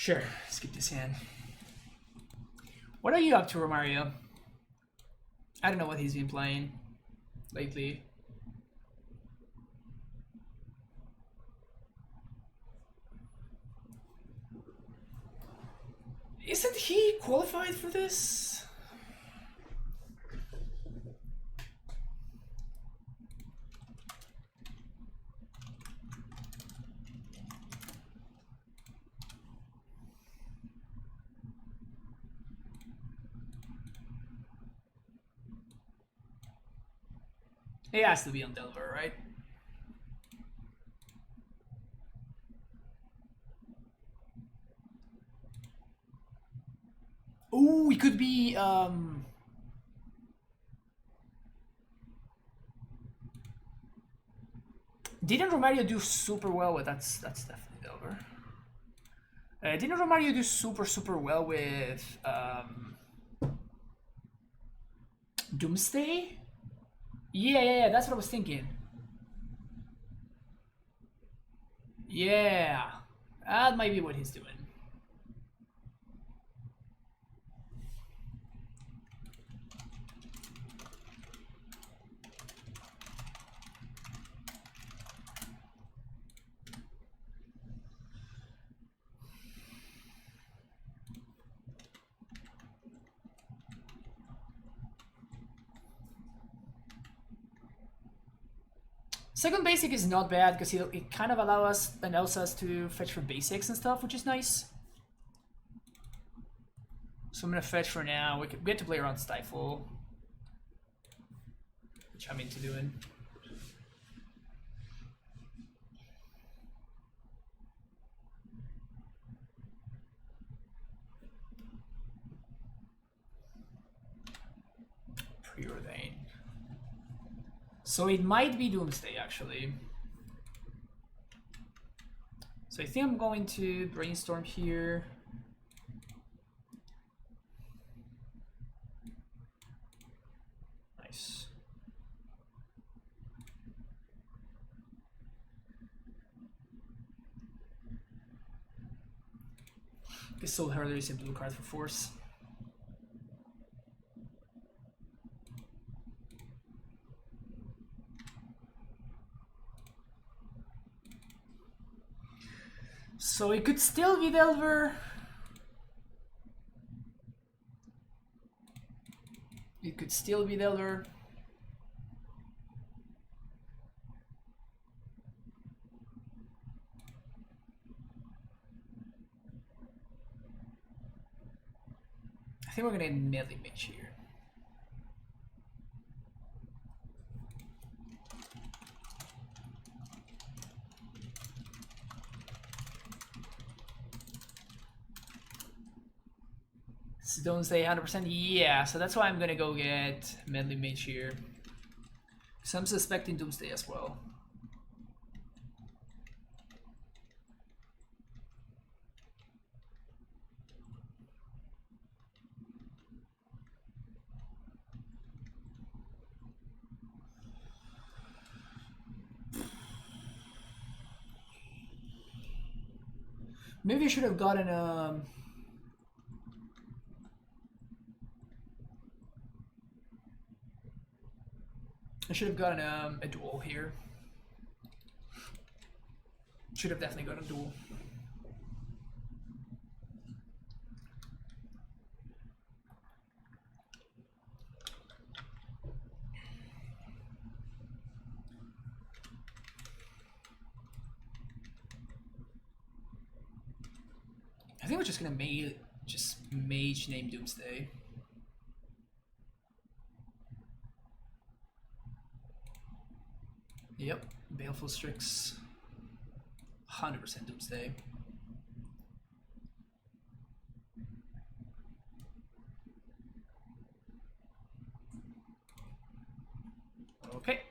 Sure, skip this hand. What are you up to, Romario? I don't know what he's been playing lately. Isn't he qualified for this? He has to be on Delver, right? Ooh, he could be didn't Romario do super well with that's definitely Delver. Didn't Romario do super well with Doomsday? Yeah, that's what I was thinking. Yeah, that might be what he's doing. Second basic is not bad because it kind of allows us to fetch for basics and stuff, which is nice. So I'm gonna fetch for now. We get to play around Stifle, which I'm into doing. Preordain. So it might be Doomsday actually. So I think I'm going to brainstorm here. Nice. This Soul Heraldry is a blue card for force. So it could still be Delver. It could still be Delver. I think we're gonna medley mage here. So don't say 100%. Yeah, so that's why I'm gonna go get medley mage here. So I'm suspecting Doomsday as well. Maybe I should have gotten I should have gotten a duel here. Should have definitely gotten a duel. I think we're just gonna mage name Doomsday. Yep, Baleful Strix. 100% Doomsday. Okay.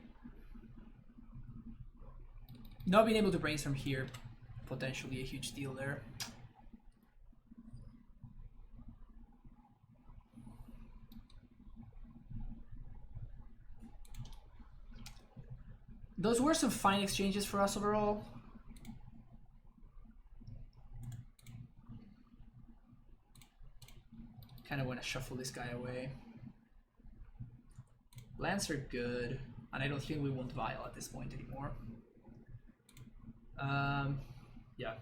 Not being able to brainstorm here, potentially a huge deal there. Those were some fine exchanges for us overall. Kind of want to shuffle this guy away. Lands are good, and I don't think we want Vial at this point anymore. Yeah.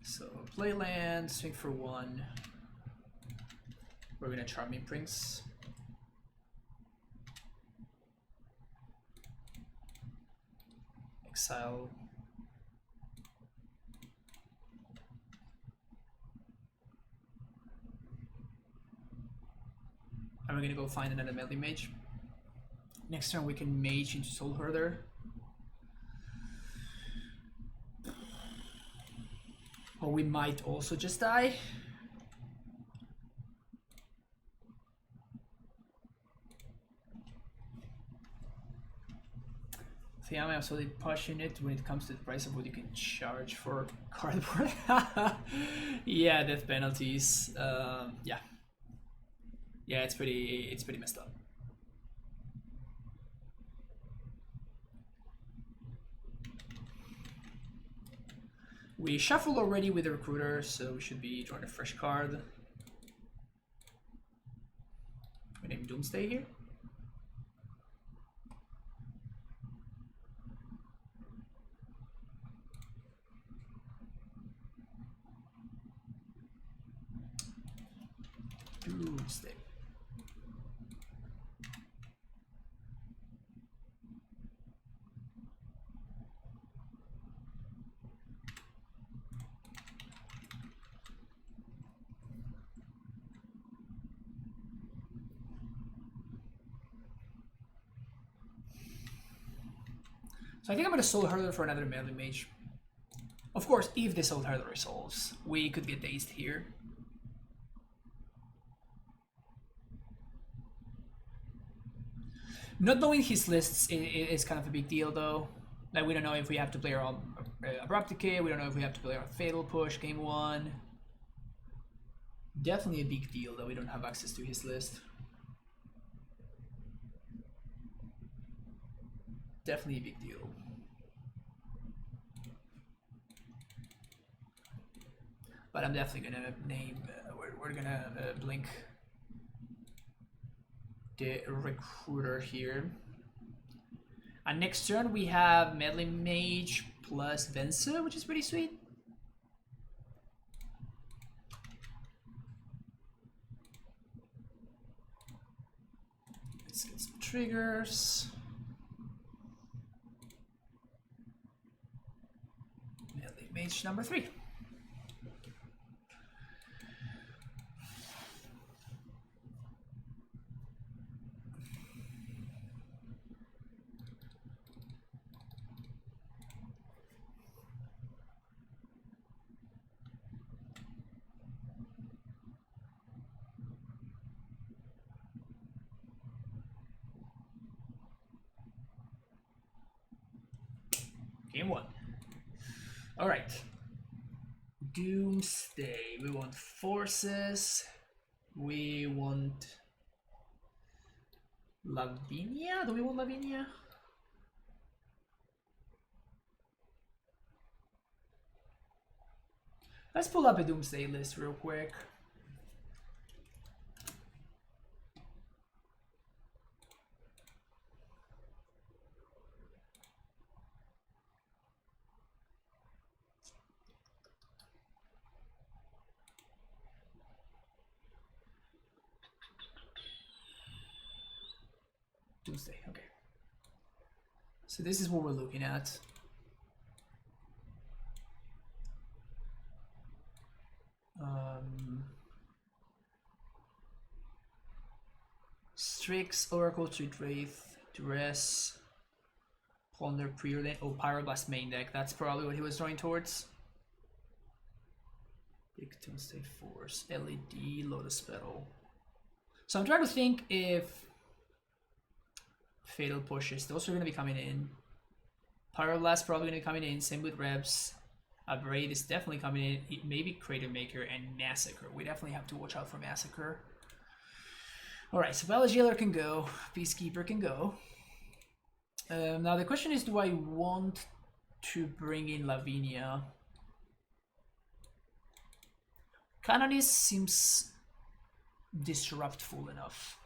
So play land, swing for 1. We're gonna Charming Prince. Exile. And we're gonna go find another melee mage. Next turn we can mage into Soul Herder. Or we might also just die. See, I'm absolutely pushing it when it comes to the price of what you can charge for cardboard. Yeah, death penalties. Yeah. Yeah, it's pretty messed up. We shuffled already with the recruiter, so we should be drawing a fresh card. We name Doomsday here. Doomsday. So I think I'm gonna Soul Herder for another melee mage. Of course, if the Soul Herder resolves, we could get dazed here. Not knowing his lists is kind of a big deal, though. Like, we don't know if we have to play our Abrupt Decay, we don't know if we have to play our Fatal Push game 1. Definitely a big deal that we don't have access to his list. Definitely a big deal. But I'm definitely gonna name, we're gonna blink the recruiter here. And next turn we have Melee Mage plus Vensa, which is pretty sweet. Let's get some triggers. Melee Mage number 3. Game 1. Alright. Doomsday. We want forces. We want Lavinia? Do we want Lavinia? Let's pull up a Doomsday list real quick. Doomsday, okay. So this is what we're looking at. Strix, Oracle, Treat Wraith, Duress, Plunder, Preordain. Oh, Pyroblast main deck. That's probably what he was drawing towards. Big Doomsday Force, LED, Lotus Petal. So I'm trying to think if Fatal Pushes, those are going to be coming in. Pyroblast probably going to be coming in, same with Rebs. Abrade is definitely coming in, maybe Crater Maker and Massacre. We definitely have to watch out for Massacre. Alright, so Valor Jailer can go, Peacekeeper can go. Now the question is, do I want to bring in Lavinia? Canonist seems disruptful enough.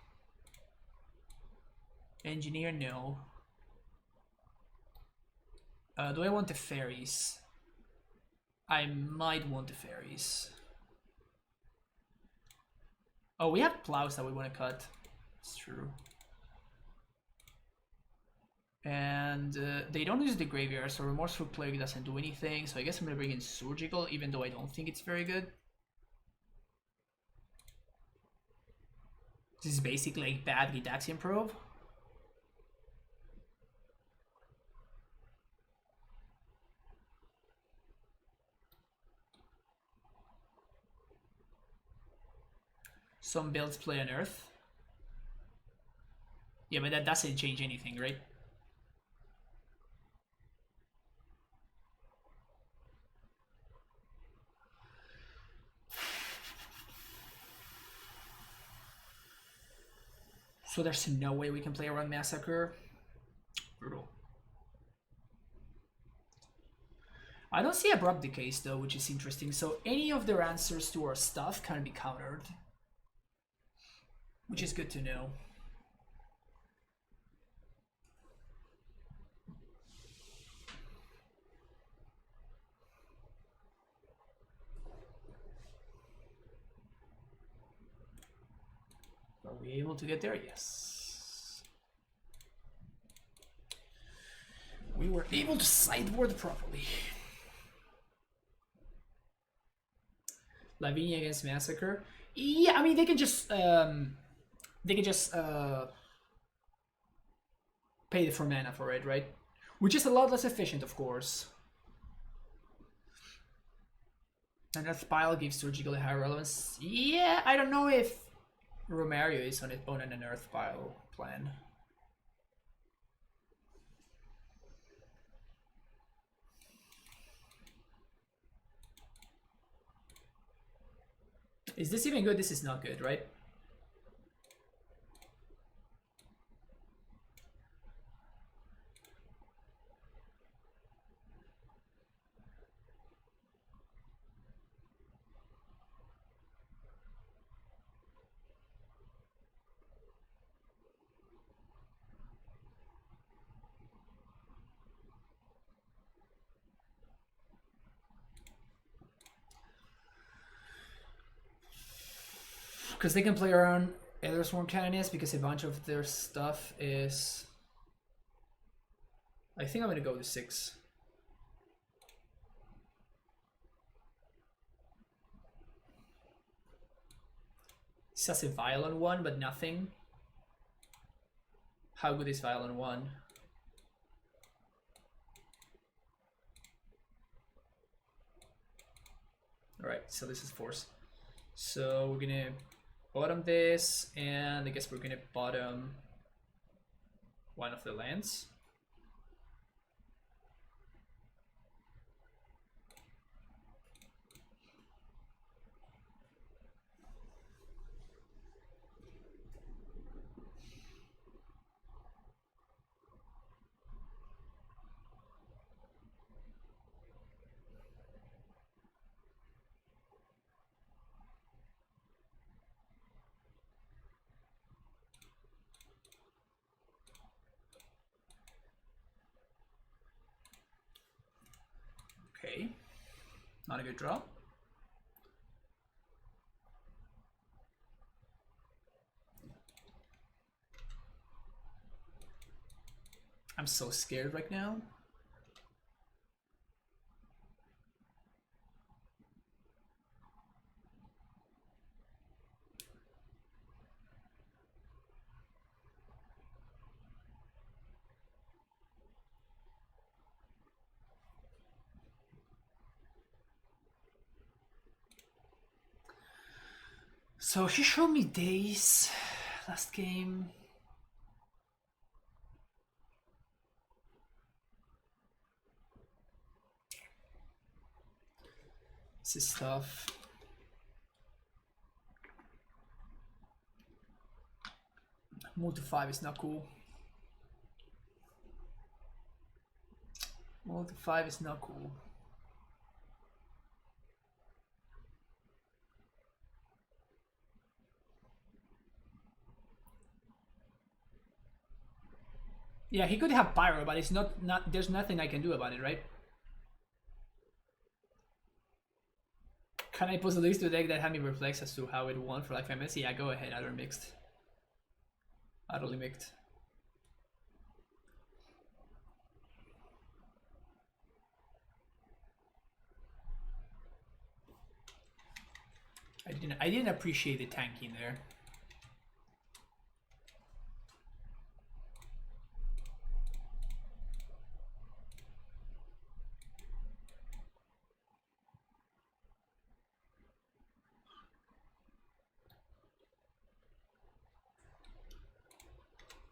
Engineer, no. Do I want the fairies? I might want the fairies. Oh, we have plows that we want to cut. It's true. And they don't use the graveyard, so Remorseful Cleric doesn't do anything. So I guess I'm gonna bring in Surgical, even though I don't think it's very good. This is basically like bad Gitaxian Probe. Some builds play on Earth. Yeah, but that doesn't change anything, right? So there's no way we can play around Massacre. Brutal. I don't see Abrupt Decays though, which is interesting. So any of their answers to our stuff can be countered, which is good to know. Are we able to get there? Yes. We were able to sideboard properly. Lavinia against Massacre. Yeah, I mean they can just pay the 4 mana for it, right? Which is a lot less efficient, of course. And that Pile gives Surgical a higher relevance. Yeah, I don't know if Romario is on an Earth Pile plan. Is this even good? This is not good, right? Because they can play around Elder Sworn Canonist because a bunch of their stuff is... I think I'm going to go to 6. This has a Vial on 1, but nothing. How good is Vial on 1? Alright, so this is Force. So we're gonna bottom this, and I guess we're gonna bottom one of the lands. Okay, not a good draw. I'm so scared right now. So he showed me days last game. This is tough. Move to 5 is not cool. Multi 5 is not cool. Yeah, he could have Pyro, but it's not there's nothing I can do about it, right? Can I post a list to a deck that had me perplexed as to how it won for like 5 minutes? Yeah, go ahead, other mixed. Utterly mixed. I didn't appreciate the tanking there.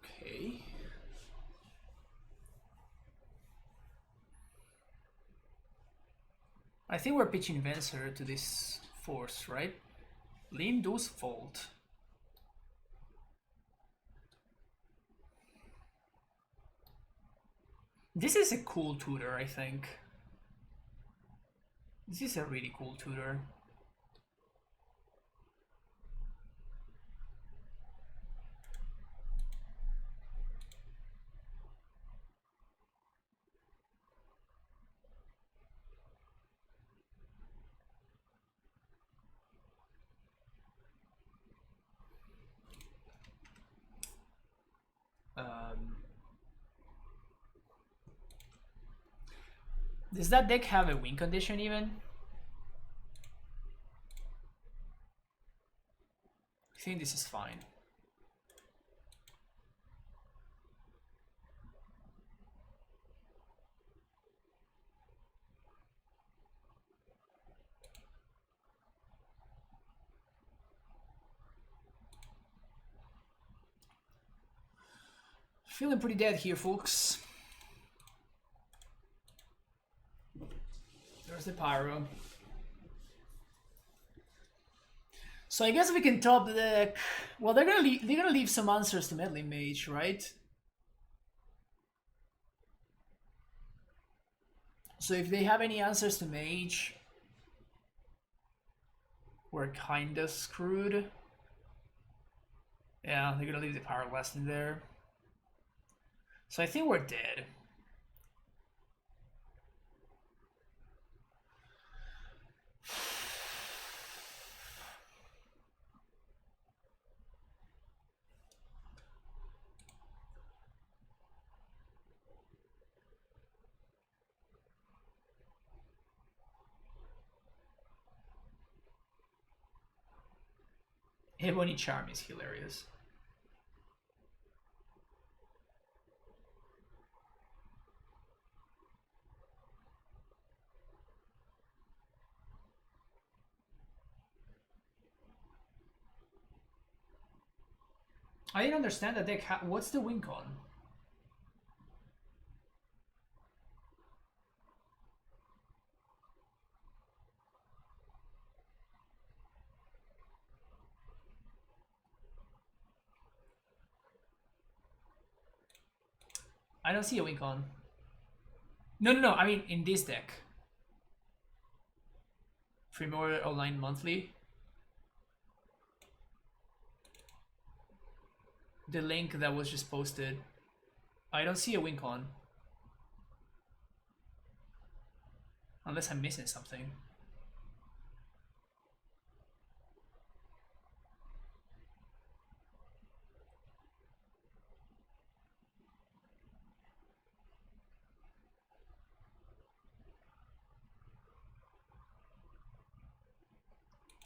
Okay. I think we're pitching Venser to this force, right? Lean does fold. This is a cool tutor, I think. This is a really cool tutor. Does that deck have a win condition even? I think this is fine. Feeling pretty dead here, folks. There's the Pyro. So I guess we can top the deck. Well, they're gonna leave some answers to Meddling Mage, right? So if they have any answers to Mage, we're kinda screwed. Yeah, they're gonna leave the Power Blast in there. So I think we're dead. Ebony Charm is hilarious. I didn't understand that deck. What's the win con? I don't see a win con. No. I mean, in this deck. Free more online monthly. The link that was just posted. I don't see a win con. Unless I'm missing something.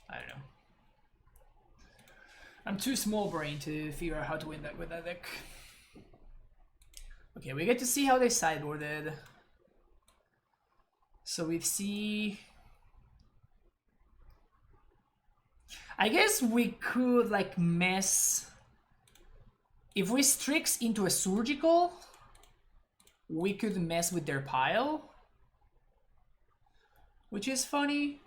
I don't know. I'm too small brain to figure out how to win that with that deck. Okay, we get to see how they sideboarded. So we see... I guess we could like mess... If we Strix into a Surgical, we could mess with their pile. Which is funny.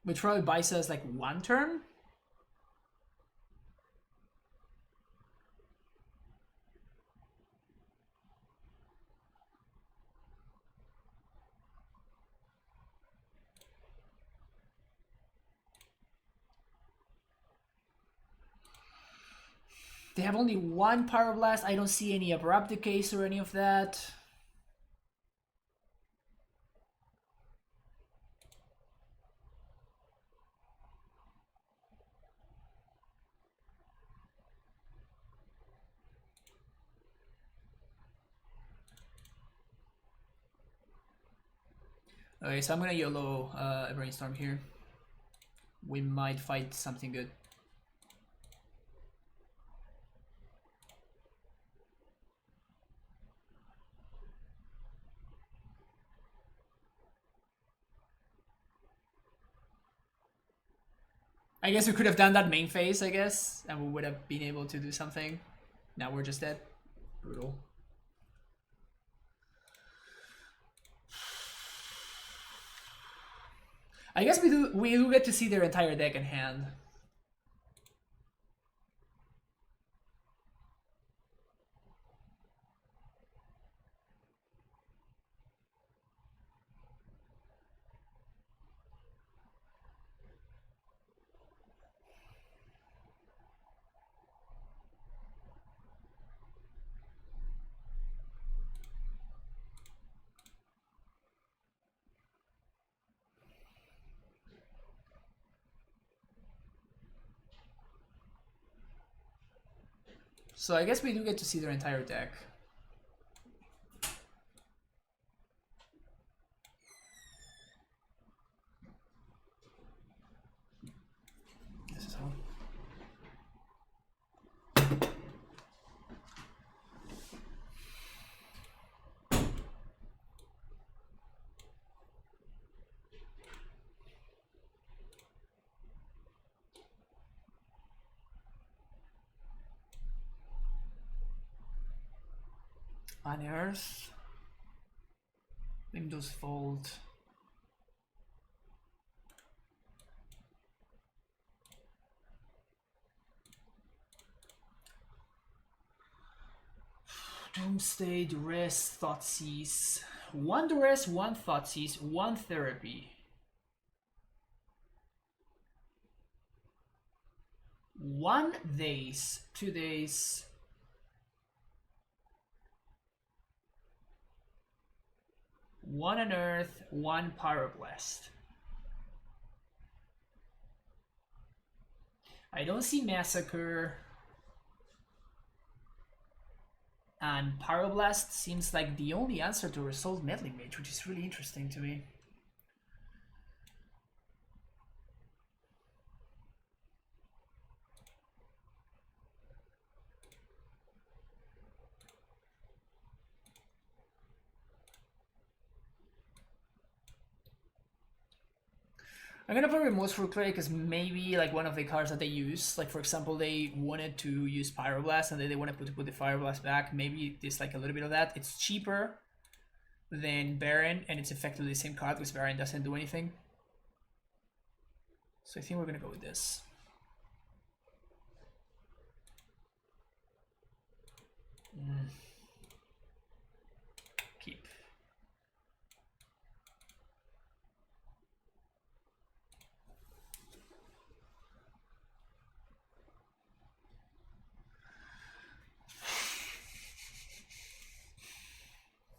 Which probably buys us like one turn. They have only one Pyroblast. I don't see any Abrupt Decays or any of that. Okay, so I'm gonna YOLO a Brainstorm here. We might fight something good. I guess we could have done that main phase, I guess, and we would have been able to do something. Now we're just dead. Brutal. I guess we do get to see their entire deck in hand. So I guess we do get to see their entire deck. This is how. Unearth. Windows Fold. Doomsday, Duress, Thoughtseize. One Duress, one Thoughtseize, one Therapy. One Daze, 2 days. One Unearth, one Pyroblast. I don't see Massacre. And Pyroblast seems like the only answer to Resolve Meddling Mage, which is really interesting to me. I'm gonna put Remorseful Cleric because maybe like one of the cards that they use, like for example, they wanted to use Pyroblast and then they wanted to put the Pyroblast back. Maybe there's like a little bit of that. It's cheaper than Baron and it's effectively the same card because Baron doesn't do anything. So I think we're gonna go with this. Keep.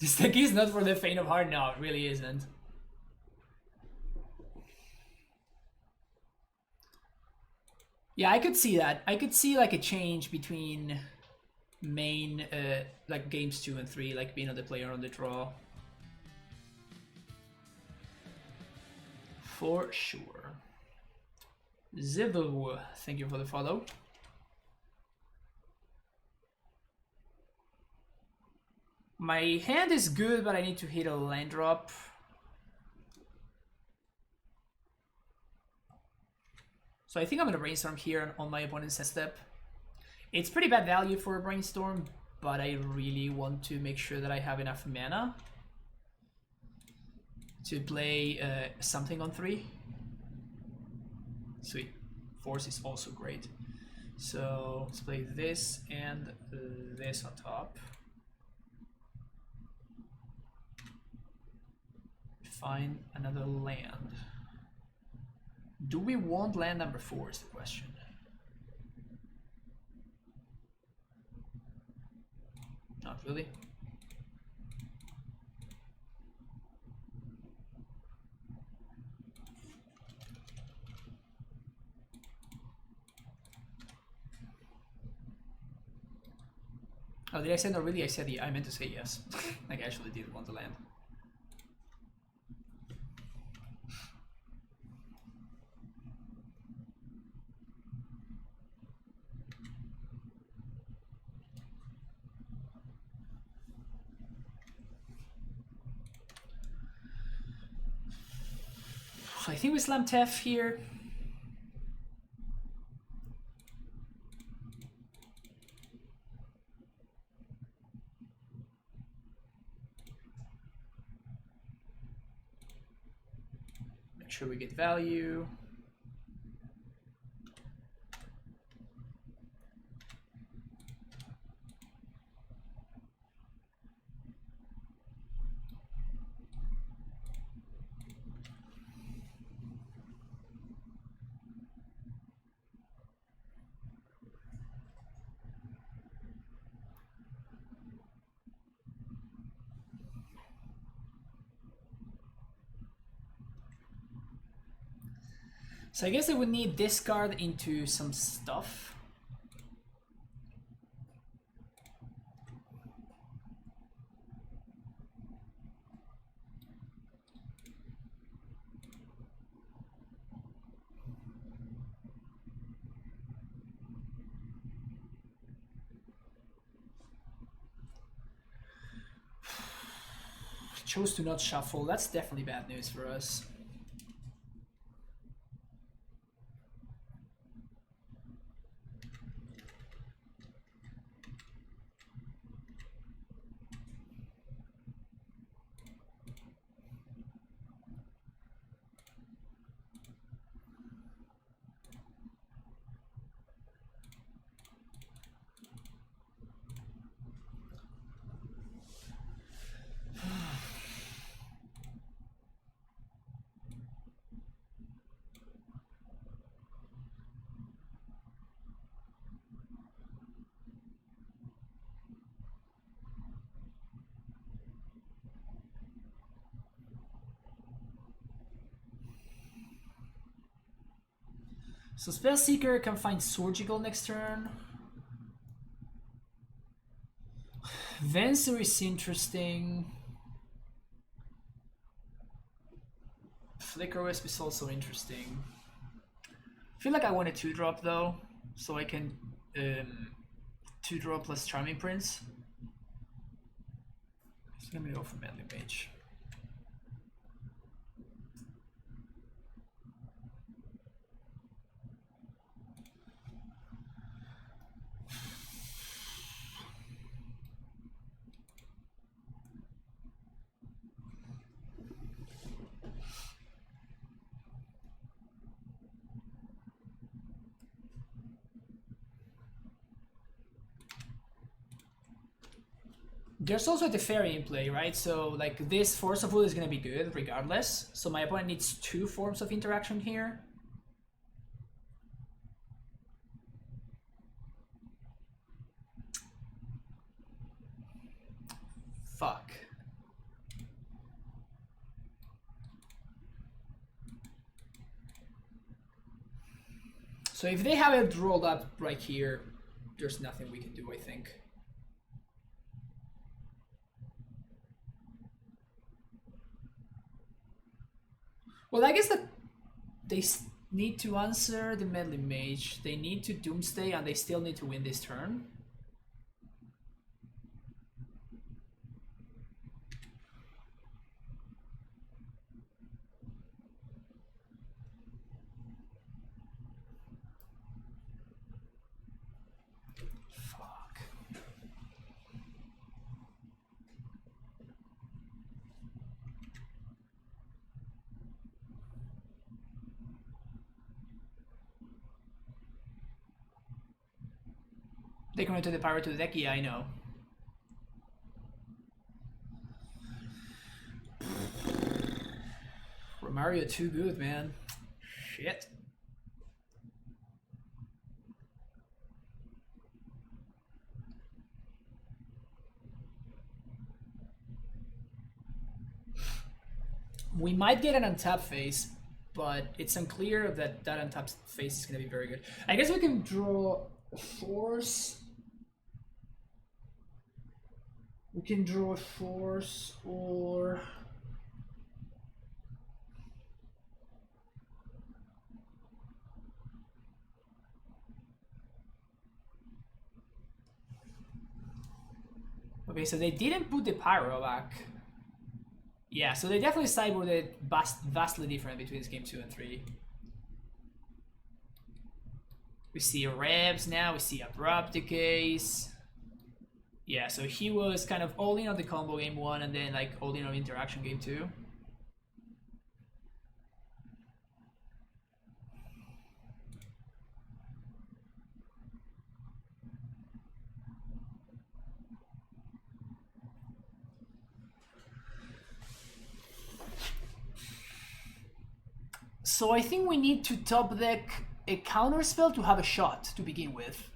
This deck is not for the faint of heart. No, it really isn't. Yeah, I could see that. I could see like a change between main, like games 2 and 3, like being on the player on the draw. For sure. Zivil, thank you for the follow. My hand is good, but I need to hit a land drop. So I think I'm gonna Brainstorm here on my opponent's step. It's pretty bad value for a Brainstorm, but I really want to make sure that I have enough mana to play something on 3. Sweet. Force is also great. So let's play this and this on top. Find another land. Do we want land number 4 is the question. Really? Oh, did I say no? Really? I said I meant to say yes. Like, I actually did want to land. I think we slam Tef here. Make sure we get value. So I guess I would need this card into some stuff. Chose to not shuffle. That's definitely bad news for us. So Spellseeker can find Surgical next turn. Venser is interesting. Flicker Wisp is also interesting. I feel like I want a 2-drop though, so I can 2-drop plus Charming Prince. So let me go for Meddling Mage. There's also the Fairy in play, right? So like this Force of Will is gonna be good regardless. So my opponent needs 2 forms of interaction here. Fuck. So if they have it rolled up right here, there's nothing we can do, I think. Well, I guess that they need to answer the Meddling Mage. They need to Doomsday, and they still need to win this turn. Fuck. They committed the power to the deck? Yeah, I know. Romario too good, man. Shit. We might get an untap phase, but it's unclear that that untap phase is going to be very good. I guess we can draw a force. We can draw a force or... Okay, so they didn't put the pyro back. Yeah, so they definitely sideboarded vastly different between this game 2 and 3. We see Rebs now, we see Abrupt Decays. Yeah, so he was kind of all in on the combo game 1 and then like all in on interaction game 2. So I think we need to top deck a counter spell to have a shot to begin with.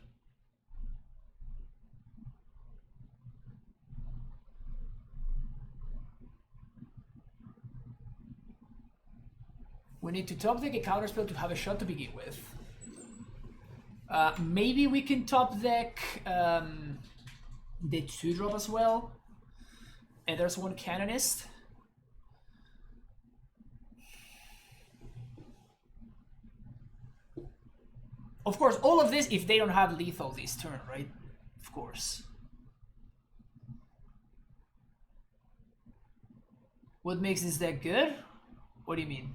We need to top deck a counter spell to have a shot to begin with. Maybe we can top deck the 2-drop as well. And there's one Canonist. Of course, all of this if they don't have lethal this turn, right? Of course. What makes this deck good? What do you mean?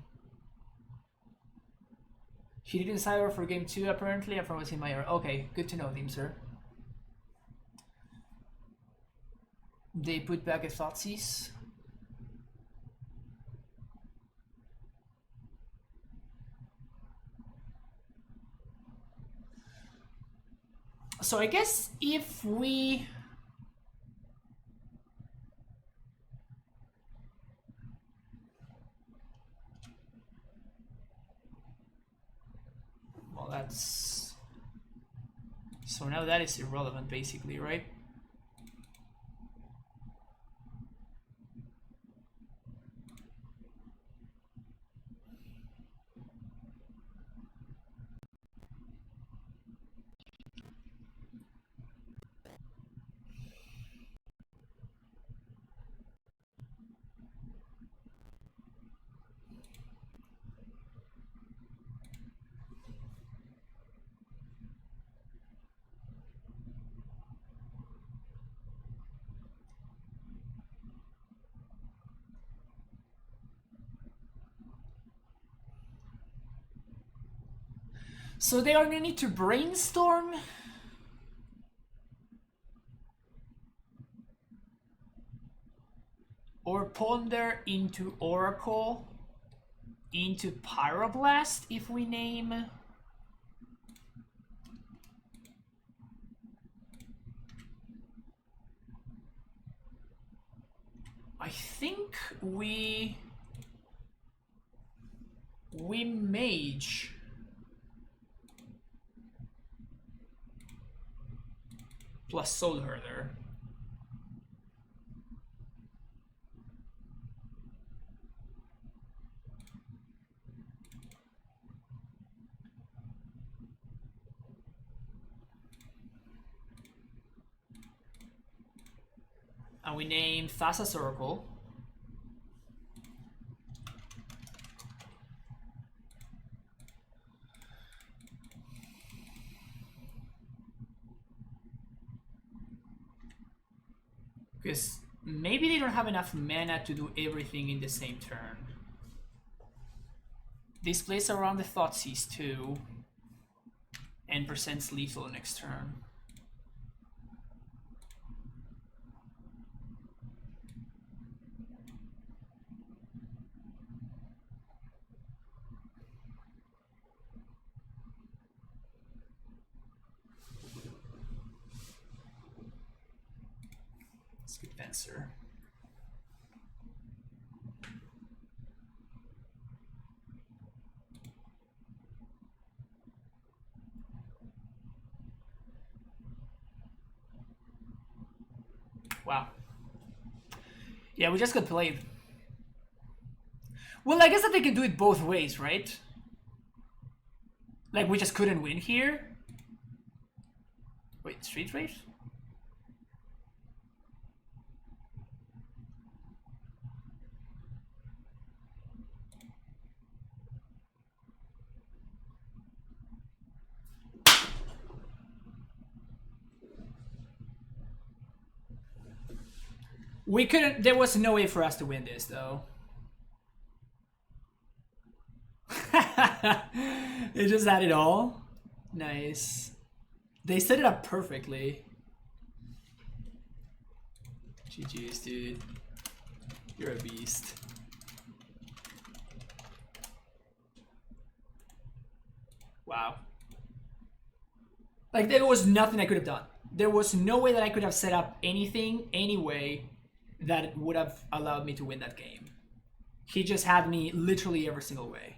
He didn't cyber for game 2 apparently, and from what's in my ear. Okay, good to know, Dimser. They put back a Thoughtseize. So I guess if we... Well, that's... So now that is irrelevant basically, right? So they are gonna need to brainstorm. Or ponder into Oracle, into Pyroblast if we name. I think we mage. Plus Soul Herder. And we name Thassa's Oracle. Because maybe they don't have enough mana to do everything in the same turn. This plays around the Thoughtseize too. And presents lethal next turn. Let's get Fencer. Wow. Yeah, we just got played. Well, I guess that they can do it both ways, right? Like, we just couldn't win here. Wait, street race? We couldn't, there was no way for us to win this, though. They just had it all. Nice. They set it up perfectly. GG's, dude. You're a beast. Wow. Like, there was nothing I could have done. There was no way that I could have set up anything, any way, that would have allowed me to win that game. He just had me literally every single way.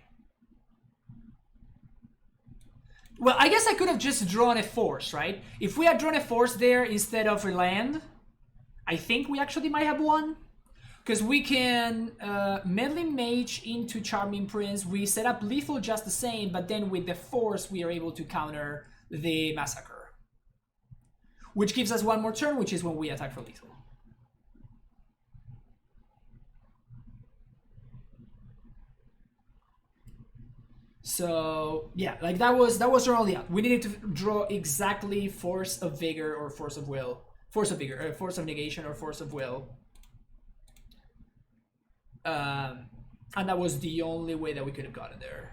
Well, I guess I could have just drawn a force, right? If we had drawn a force there instead of a land, I think we actually might have won. Because we can Meddling Mage into Charming Prince. We set up lethal just the same, but then with the force we are able to counter the Massacre. Which gives us one more turn, which is when we attack for lethal. So yeah, like that was our only out. We needed to draw exactly Force of Vigor or Force of Will. Force of Vigor, Force of Negation or Force of Will. And that was the only way that we could have gotten there.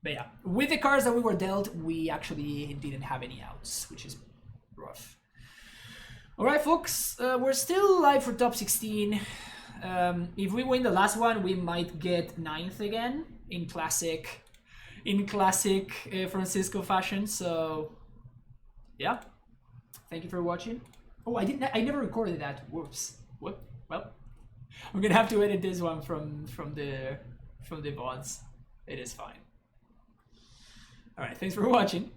But yeah, with the cards that we were dealt, we actually didn't have any outs, which is rough. Alright folks, we're still live for top 16. If we win the last one, we might get 9th again in classic Francisco fashion. So yeah, thank you for watching. Oh, I never recorded that. Whoops. Whoop. Well, I'm gonna have to edit this one from the VODs. It is fine. All right, thanks for watching.